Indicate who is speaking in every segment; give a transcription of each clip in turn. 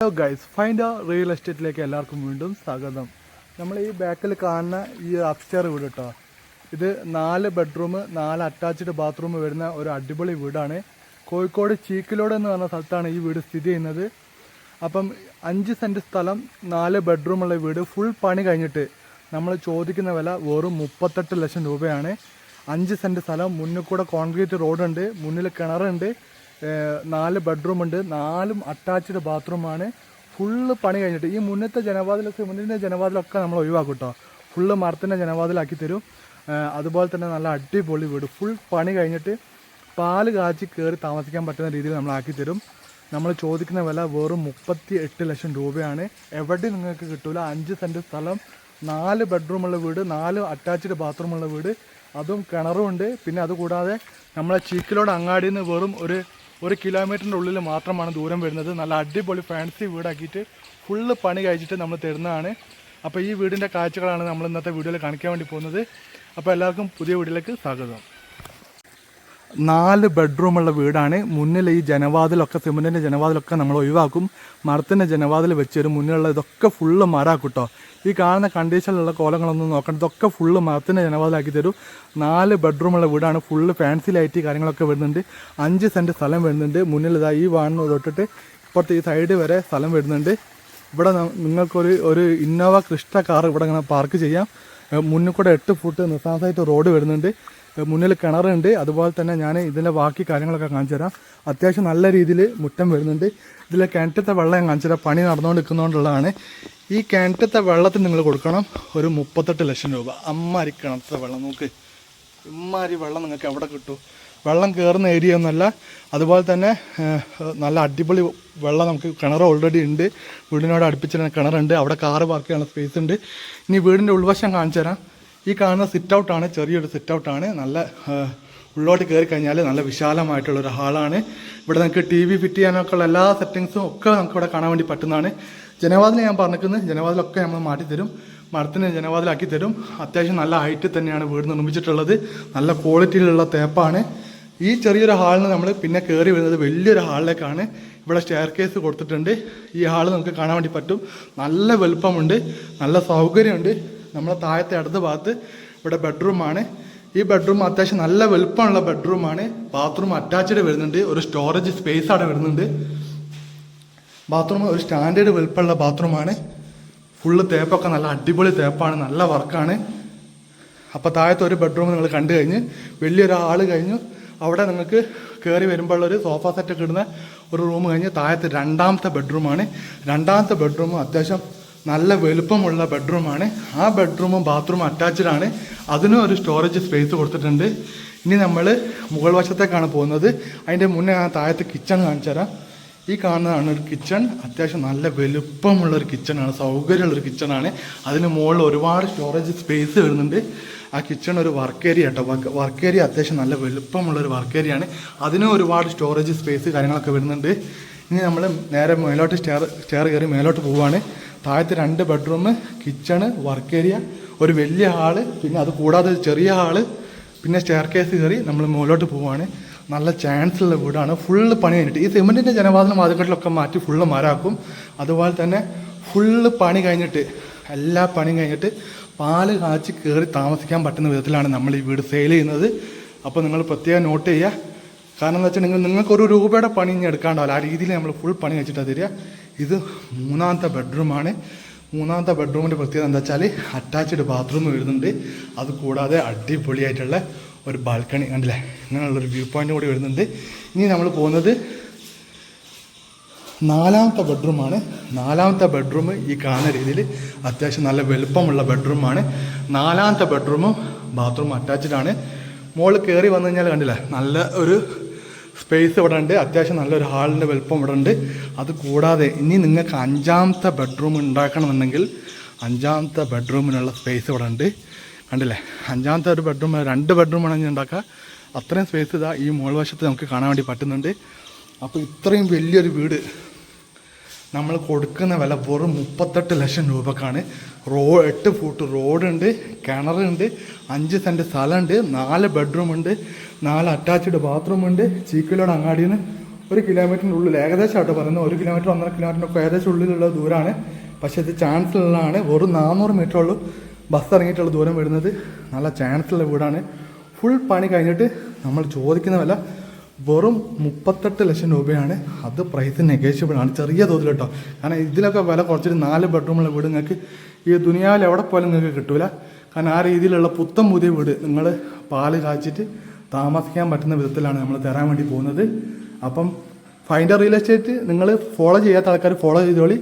Speaker 1: Hello guys, find real എസ്റ്റേറ്റിലേക്ക് എല്ലാവർക്കും വീണ്ടും സ്വാഗതം. നമ്മൾ ഈ ബാക്കിൽ കാണുന്ന ഈ അപ്സ്റ്റെയർ വീട് കേട്ടോ, ഇത് 4 ബെഡ്റൂം 4 അറ്റാച്ച്ഡ് ബാത്റൂം വരുന്ന ഒരു അടിപൊളി വീടാണ്. കോഴിക്കോട് ചീക്കിലോട് എന്ന് പറഞ്ഞ സ്ഥലത്താണ് ഈ വീട് സ്ഥിതി ചെയ്യുന്നത്. അപ്പം 5 സെൻറ്റ് സ്ഥലം 4 ബെഡ്റൂമുള്ള വീട് ഫുൾ പണി കഴിഞ്ഞിട്ട് നമ്മൾ ചോദിക്കുന്ന വില വെറും 38 ലക്ഷം രൂപയാണ്. 5 സെൻറ്റ് സ്ഥലം, മുന്നിൽ കൂടെ കോൺക്രീറ്റ് റോഡുണ്ട്, മുന്നിൽ കിണറുണ്ട്, 4 ബെഡ്റൂം ഉണ്ട്, 4 അറ്റാച്ച്ഡ് ബാത്റൂമാണ്. ഫുള്ള് പണി കഴിഞ്ഞിട്ട് ഈ മുന്നത്തെ സിമൻറ്റിൻ്റെ ജനവാതിലൊക്കെ നമ്മൾ ഒഴിവാക്കും കേട്ടോ. ഫുള്ള് മരത്തിൻ്റെ ജനവാതിലാക്കി തരും. അതുപോലെ തന്നെ നല്ല അടിപൊളി വീട്, ഫുൾ പണി കഴിഞ്ഞിട്ട് പാല് കാച്ചി കയറി താമസിക്കാൻ പറ്റുന്ന രീതിയിൽ നമ്മളാക്കി തരും. നമ്മൾ ചോദിക്കുന്ന വില വെറും 38 ലക്ഷം രൂപയാണ്. എവിടെയും നിങ്ങൾക്ക് കിട്ടില്ല. 5 സെൻറ്റ് സ്ഥലം, 4 ബെഡ്റൂമുള്ള വീട്, 4 അറ്റാച്ച്ഡ് ബാത്റൂമുള്ള വീട്, അതും കിണറും ഉണ്ട്. പിന്നെ അതുകൂടാതെ നമ്മളെ ചീക്കിലോട് അങ്ങാടിയിൽ നിന്ന് വെറും ഒരു കിലോമീറ്ററിൻ്റെ ഉള്ളിൽ മാത്രമാണ് ദൂരം വരുന്നത്. നല്ല അടിപൊളി ഫാൻസി വീടാക്കിയിട്ട് ഫുള്ള് പണി കഴിച്ചിട്ട് നമ്മൾ തരുന്നതാണ്. അപ്പോൾ ഈ വീടിൻ്റെ കാഴ്ചകളാണ് നമ്മൾ ഇന്നത്തെ വീഡിയോയിൽ കാണിക്കാൻ വേണ്ടി പോകുന്നത്. അപ്പോൾ എല്ലാവർക്കും പുതിയ വീഡിയോയിലേക്ക് സ്വാഗതം. 4 ബെഡ്റൂമുള്ള വീടാണ്. മുന്നിൽ ഈ ജനവാതിലൊക്കെ സിമൻറ്റിൻ്റെ ജനവാതിലൊക്കെ നമ്മൾ ഒഴിവാക്കും, മരത്തിൻ്റെ ജനവാതിൽ വെച്ച് തരും. മുന്നിലുള്ള ഇതൊക്കെ ഫുള്ള് മരമാക്കും കേട്ടോ. ഈ കാണുന്ന കണ്ടീഷനിലുള്ള കോലങ്ങളൊന്നും നോക്കണം, ഇതൊക്കെ ഫുള്ള് മരത്തിൻ്റെ ജനവാതിലാക്കി തരും. 4 ബെഡ്റൂമുള്ള വീടാണ്. ഫുള്ള് ഫാൻസി ലൈറ്റ് കാര്യങ്ങളൊക്കെ വരുന്നുണ്ട്. 5 സെൻറ്റ് സ്ഥലം വരുന്നുണ്ട്. മുന്നിൽ ഇതാ ഈ വാണ് തൊട്ടിട്ട് ഇപ്പുറത്ത് ഈ സൈഡ് വരെ സ്ഥലം വരുന്നുണ്ട്. ഇവിടെ നിങ്ങൾക്കൊരു ഇന്നോവ ക്രിസ്റ്റ കാർ ഇവിടെ ഇങ്ങനെ പാർക്ക് ചെയ്യാം. മുന്നിൽ കൂടെ 8 ഫുട്ട് നിസാസായിട്ട് റോഡ് വരുന്നുണ്ട്. മുന്നിൽ കിണറുണ്ട്. അതുപോലെ തന്നെ ഞാൻ ഇതിൻ്റെ ബാക്കി കാര്യങ്ങളൊക്കെ കാണിച്ചു തരാം. അത്യാവശ്യം നല്ല രീതിയിൽ മുറ്റം വരുന്നുണ്ട്. ഇതിലെ കിണറ്റത്തെ വെള്ളം ഞാൻ കാണിച്ചു തരാം. പണി നടന്നുകൊണ്ട് നിൽക്കുന്നതുകൊണ്ടുള്ളതാണ്. ഈ കിണറ്റത്തെ വെള്ളത്തിന് നിങ്ങൾ കൊടുക്കണം ഒരു 38 ലക്ഷം രൂപ. അമ്മാരി കിണറ്റത്തെ വെള്ളം നോക്ക്, ഇമ്മാരി വെള്ളം നിങ്ങൾക്ക് എവിടെ കിട്ടും? വെള്ളം കയറുന്ന ഏരിയ ഒന്നുമല്ല. അതുപോലെ തന്നെ നല്ല അടിപൊളി വെള്ളം നമുക്ക് കിണർ ഓൾറെഡി ഉണ്ട്. വീടിനോട് അടുപ്പിച്ചിട്ട് കിണറുണ്ട്. അവിടെ കാറ് പാർക്ക് ചെയ്യാനുള്ള സ്പേസ് ഉണ്ട്. ഇനി വീടിൻ്റെ ഉൾവശം കാണിച്ചു തരാം. ഈ കാണുന്ന സിറ്റ് ഔട്ടാണ്, ചെറിയൊരു സിറ്റ് ഔട്ടാണ്. നല്ല ഉള്ളോട്ട് കയറി കഴിഞ്ഞാൽ നല്ല വിശാലമായിട്ടുള്ളൊരു ഹാളാണ്. ഇവിടെ നമുക്ക് TV ഫിറ്റ് ചെയ്യാനൊക്കെ ഉള്ള എല്ലാ സെറ്റിങ്സും ഒക്കെ നമുക്ക് ഇവിടെ കാണാൻ വേണ്ടി പറ്റുന്നതാണ്. ജനവാതിൽ ഞാൻ പറഞ്ഞിരിക്കുന്നത്, ജനവാതിലൊക്കെ നമ്മൾ മാറ്റിത്തരും, മരത്തിന് ജനവാതിലാക്കി തരും. അത്യാവശ്യം നല്ല ഹൈറ്റിൽ തന്നെയാണ് വീട് നിർമ്മിച്ചിട്ടുള്ളത്. നല്ല ക്വാളിറ്റിയിലുള്ള തേപ്പാണ്. ഈ ചെറിയൊരു ഹാളിന് നമ്മൾ പിന്നെ കയറി വരുന്നത് വലിയൊരു ഹാളിലേക്കാണ്. ഇവിടെ സ്റ്റെയർ കേസ് കൊടുത്തിട്ടുണ്ട്. ഈ ഹാൾ നമുക്ക് കാണാൻ വേണ്ടി പറ്റും. നല്ല വലുപ്പമുണ്ട്, നല്ല സൗകര്യമുണ്ട്. നമ്മളെ താഴത്തെ അടുത്ത ഭാഗത്ത് ഇവിടെ ബെഡ്റൂമാണ്. ഈ ബെഡ്റൂം അത്യാവശ്യം നല്ല വലുപ്പമുള്ള ബെഡ്റൂമാണ്. ബാത്റൂം അറ്റാച്ച്ഡ് വരുന്നുണ്ട്. ഒരു സ്റ്റോറേജ് സ്പേസ് അവിടെ വരുന്നുണ്ട്. ബാത്റൂം ഒരു സ്റ്റാൻഡേർഡ് വലുപ്പമുള്ള ബാത്റൂമാണ്. ഫുള്ള് തേപ്പൊക്കെ നല്ല അടിപൊളി തേപ്പാണ്, നല്ല വർക്കാണ്. അപ്പോൾ താഴത്തെ ഒരു ബെഡ്റൂം നിങ്ങൾ കണ്ടു കഴിഞ്ഞ് വലിയൊരു ഹാൾ കഴിഞ്ഞു. അവിടെ നിങ്ങൾക്ക് കയറി വരുമ്പോഴൊരു സോഫ സെറ്റൊക്കെ ഇടുന്ന ഒരു റൂം കഴിഞ്ഞ് താഴത്തെ 2ാമത്തെ ബെഡ്റൂമാണ്. 2ാമത്തെ ബെഡ്റൂം അത്യാവശ്യം നല്ല വലുപ്പമുള്ള ബെഡ്റൂമാണ്. ആ ബെഡ്റൂമും ബാത്റൂമും അറ്റാച്ച്ഡാണ്. അതിനും ഒരു സ്റ്റോറേജ് സ്പേസ് കൊടുത്തിട്ടുണ്ട്. ഇനി നമ്മൾ മുകൾ വശത്തേക്കാണ് പോകുന്നത്. അതിൻ്റെ മുന്നേ ആ താഴത്തെ കിച്ചൺ കാണിച്ചു തരാം. ഈ കാണുന്നതാണ് ഒരു കിച്ചൺ. അത്യാവശ്യം നല്ല വലുപ്പമുള്ളൊരു കിച്ചണാണ്, സൗകര്യമുള്ളൊരു കിച്ചണാണ്. അതിന് മുകളിൽ ഒരുപാട് സ്റ്റോറേജ് സ്പേസ് വരുന്നുണ്ട്. ആ കിച്ചൺ ഒരു വർക്ക് ഏരിയ കേട്ടോ. വർക്ക് ഏരിയ അത്യാവശ്യം നല്ല വലുപ്പമുള്ളൊരു വർക്ക് ഏരിയയാണ്. അതിനും ഒരുപാട് സ്റ്റോറേജ് സ്പേസ് കാര്യങ്ങളൊക്കെ വരുന്നുണ്ട്. ഇനി നമ്മൾ നേരെ മേലോട്ട് സ്റ്റെയർ കയറി മേലോട്ട് പോവുകയാണ്. താഴത്തെ 2 ബെഡ്റൂം, കിച്ചണ്, വർക്ക് ഏരിയ, ഒരു വലിയ ഹാള്, പിന്നെ അത് കൂടാതെ ചെറിയ ഹാള്, പിന്നെ സ്റ്റെയർ കേസ് കയറി നമ്മൾ മുകളിലോട്ട് പോവുകയാണ്. നല്ല ചാൻസുള്ള വീടാണ്. ഫുള്ള് പണി കഴിഞ്ഞിട്ട് ഈ സിമൻറ്റിൻ്റെ ജനവാതിലും വാതിൽക്കട്ടിലൊക്കെ മാറ്റി ഫുള്ള് മരമാക്കും. അതുപോലെ തന്നെ ഫുള്ള് പണി കഴിഞ്ഞിട്ട്, എല്ലാ പണിയും കഴിഞ്ഞിട്ട് പാല് കാച്ചി കയറി താമസിക്കാൻ പറ്റുന്ന വിധത്തിലാണ് നമ്മൾ ഈ വീട് സെയിൽ ചെയ്യുന്നത്. അപ്പോൾ നിങ്ങൾ പ്രത്യേകം നോട്ട് ചെയ്യുക. കാരണം എന്താ വെച്ചാൽ നിങ്ങൾക്ക് ഒരു രൂപയുടെ പണി ഇനി എടുക്കാണ്ടാവില്ല. ആ രീതിയിൽ നമ്മൾ ഫുൾ പണി വെച്ചിട്ടാണ് തരിക. ഇത് 3ാമത്തെ ബെഡ്റൂമാണ്. 3ാമത്തെ ബെഡ്റൂമിൻ്റെ പ്രത്യേകത എന്താ വെച്ചാൽ അറ്റാച്ച്ഡ് ബാത്റൂം വരുന്നുണ്ട്. അത് കൂടാതെ അടിപൊളിയായിട്ടുള്ള ഒരു ബാൽക്കണി കണ്ടില്ലേ, ഇങ്ങനെയുള്ളൊരു വ്യൂ പോയിൻ്റ് കൂടി വരുന്നുണ്ട്. ഇനി നമ്മൾ പോകുന്നത് 4ാമത്തെ ബെഡ്റൂമാണ്. 4ാമത്തെ ബെഡ്റൂം ഈ കാണുന്ന രീതിയിൽ അത്യാവശ്യം നല്ല വലുപ്പമുള്ള ബെഡ്റൂമാണ്. 4ാമത്തെ ബെഡ്റൂമും ബാത്റൂമും അറ്റാച്ച്ഡാണ്. മുകളിൽ കയറി വന്നു കഴിഞ്ഞാൽ കണ്ടില്ലേ, നല്ല ഒരു സ്പേസ് ഇവിടെ ഉണ്ട്. അത്യാവശ്യം നല്ലൊരു ഹാളിൻ്റെ വലുപ്പം ഇവിടെ ഉണ്ട്. അത് കൂടാതെ ഇനി നിങ്ങൾക്ക് 5ാമത്തെ ബെഡ്റൂം ഉണ്ടാക്കണമെന്നുണ്ടെങ്കിൽ 5ാമത്തെ ബെഡ്റൂമിനുള്ള സ്പേസ് ഇവിടെ ഉണ്ട്. കണ്ടില്ലേ, 5ാമത്തെ ഒരു ബെഡ്റൂം, 2 ബെഡ്റൂം ആണെങ്കിൽ ഉണ്ടാക്കുക. അത്രയും സ്പേസ് ഇതാ ഈ മുകൾ വശത്ത് നമുക്ക് കാണാൻ വേണ്ടി പറ്റുന്നുണ്ട്. അപ്പോൾ ഇത്രയും വലിയൊരു വീട് നമ്മൾ കൊടുക്കുന്ന വില വെറും 38 ലക്ഷം രൂപക്കാണ്. 8 ഫുട്ട് റോഡുണ്ട്, കിണറുണ്ട്, 5 സെൻറ്റ് സ്ഥലമുണ്ട്, 4 ബെഡ്റൂമുണ്ട്, 4 അറ്റാച്ച്ഡ് ബാത്റൂമുണ്ട്. ചീക്കിലോട് അങ്ങാടിയിൽ നിന്ന് 1 കിലോമീറ്ററിൻ്റെ ഉള്ളിൽ ഏകദേശം ആട്ടോ പറയുന്നത് 1 കിലോമീറ്റർ 1.5 കിലോമീറ്ററിൻ്റെ ഒക്കെ ഏകദേശം ഉള്ളിലുള്ള ദൂരമാണ്. പക്ഷേ ഇത് ചാൻസിലുള്ളതാണ്. വെറും 400 മീറ്റർ ഉള്ളൂ ബസ് ഇറങ്ങിയിട്ടുള്ള ദൂരം വരുന്നത്. നല്ല ചാൻസുള്ള വീടാണ്. ഫുൾ പണി കഴിഞ്ഞിട്ട് നമ്മൾ ചോദിക്കുന്ന വില വെറും 38 ലക്ഷം രൂപയാണ്. അത് പ്രൈസ് നെഗോഷ്യബിൾ ആണ്, ചെറിയ തോതിൽ കേട്ടോ. കാരണം ഇതിലൊക്കെ വില കുറച്ചിട്ട് 4 ബെഡ്റൂമുള്ള വീട് നിങ്ങൾക്ക് ഈ ദുനിയാവിൽ എവിടെ പോലും നിങ്ങൾക്ക് കിട്ടൂല. കാരണം ആ രീതിയിലുള്ള പുത്തം പുതിയ വീട് നിങ്ങൾ പാല് കാച്ചിട്ട് താമസിക്കാൻ പറ്റുന്ന വിധത്തിലാണ് നമ്മൾ തരാൻ വേണ്ടി പോകുന്നത്. അപ്പം ഫൈൻഡർ റിയൽ എസ്റ്റേറ്റ് നിങ്ങൾ ഫോളോ ചെയ്യാത്ത ആൾക്കാർ ഫോളോ ചെയ്തോളി.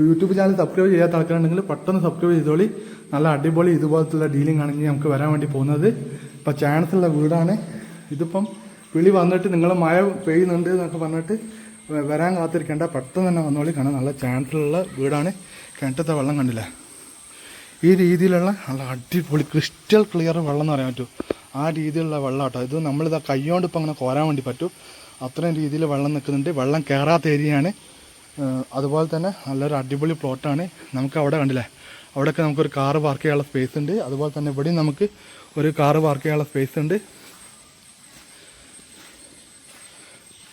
Speaker 1: യൂട്യൂബ് ചാനൽ സബ്സ്ക്രൈബ് ചെയ്യാത്ത ആൾക്കാരുണ്ടെങ്കിൽ പെട്ടെന്ന് സബ്സ്ക്രൈബ് ചെയ്തോളി. നല്ല അടിപൊളി ഇതുപോലത്തുള്ള ഡീലിംഗ് ആണെങ്കിൽ നമുക്ക് വരാൻ വേണ്ടി പോകുന്നത്. ഇപ്പം ചാൻസുള്ള വീടാണ്. ഇതിപ്പം വിളി വന്നിട്ട് നിങ്ങൾ മഴ പെയ്യുന്നുണ്ട് എന്നൊക്കെ പറഞ്ഞിട്ട് വരാൻ കാത്തിരിക്കേണ്ട, പെട്ടെന്ന് തന്നെ വന്നോളി. കാരണം നല്ല ചാൻസുള്ള വീടാണ്. കിണറ്റത്തെ വെള്ളം കണ്ടില്ല, ഈ രീതിയിലുള്ള നല്ല അടിപൊളി ക്രിസ്റ്റൽ ക്ലിയർ വെള്ളം എന്ന് പറയാൻ പറ്റും. ആ രീതിയിലുള്ള വെള്ളം കേട്ടോ. ഇത് നമ്മളിതാ കൈകൊണ്ട് ഇപ്പം അങ്ങനെ കോരാൻ വേണ്ടി പറ്റും. അത്രയും രീതിയിൽ വെള്ളം നിൽക്കുന്നുണ്ട്. വെള്ളം കയറാത്ത ഏരിയയാണ്. അതുപോലെ തന്നെ നല്ലൊരു അടിപൊളി പ്ലോട്ടാണ്. നമുക്ക് അവിടെ കണ്ടില്ലേ, അവിടെയൊക്കെ നമുക്കൊരു കാറ് പാർക്ക് ചെയ്യാനുള്ള സ്പേസ് ഉണ്ട്. അതുപോലെ തന്നെ ഇവിടെയും നമുക്ക് ഒരു കാറ് പാർക്ക് ചെയ്യാനുള്ള സ്പേസ് ഉണ്ട്.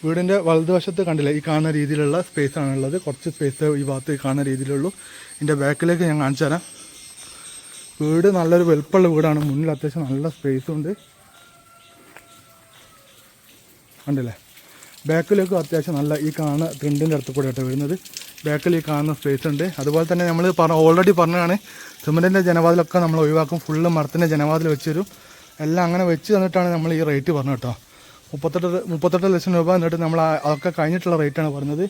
Speaker 1: വീടിൻ്റെ വലതുവശത്ത് കണ്ടില്ലേ, ഈ കാണുന്ന രീതിയിലുള്ള സ്പേസ് ആണുള്ളത്. കുറച്ച് സ്പേസ് ഈ ഭാഗത്ത് കാണുന്ന രീതിയിലുള്ളൂ. ഇതിൻ്റെ ബാക്കിലേക്ക് ഞാൻ കാണിച്ചു തരാം. വീട് നല്ലൊരു വലുപ്പമുള്ള വീടാണ്. മുന്നിൽ അത്യാവശ്യം നല്ല സ്പേസും ഉണ്ട്. കണ്ടില്ലേ, ബാക്കിലേക്ക് അത്യാവശ്യം നല്ല ഈ കാണുന്ന തിണ്ടിൻ്റെ അടുത്ത് കൂടെ ആയിട്ട് വരുന്നത്. ബാക്കിൽ ഈ കാണുന്ന സ്പേസ് ഉണ്ട്. അതുപോലെ തന്നെ നമ്മൾ ഓൾറെഡി പറഞ്ഞതാണ്, സിമൻറ്റിൻ്റെ ജനവാതിലൊക്കെ നമ്മൾ ഒഴിവാക്കും. ഫുള്ള് മരത്തിൻ്റെ ജനവാതിൽ വെച്ച് തരും. എല്ലാം അങ്ങനെ വെച്ച് തന്നിട്ടാണ് നമ്മൾ ഈ റേറ്റ് പറഞ്ഞത് കേട്ടോ. 38 ലക്ഷം രൂപ. എന്നിട്ട് നമ്മൾ അതൊക്കെ കഴിഞ്ഞിട്ടുള്ള റേറ്റാണ് പറഞ്ഞത്.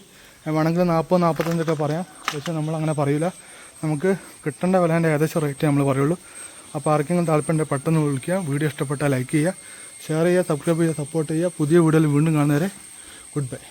Speaker 1: വേണമെങ്കിൽ 40-45 പറയാം. പക്ഷേ നമ്മളങ്ങനെ പറയില്ല. നമുക്ക് കിട്ടേണ്ട വിലേൻ്റെ ഏകദേശം റേറ്റ് നമ്മൾ പറയുള്ളൂ. അപ്പോൾ ആർക്കെങ്കിലും താല്പര്യം പെട്ടെന്ന് വിളിക്കുക. വീഡിയോ ഇഷ്ടപ്പെട്ടാൽ ലൈക്ക് ചെയ്യുക, ഷെയർ ചെയ്യുക, സബ്സ്ക്രൈബ് ചെയ്യുക, സപ്പോർട്ട് ചെയ്യുക. പുതിയ വീഡിയോയിൽ വീണ്ടും കാണുന്നവരെ ഗുഡ് ബൈ.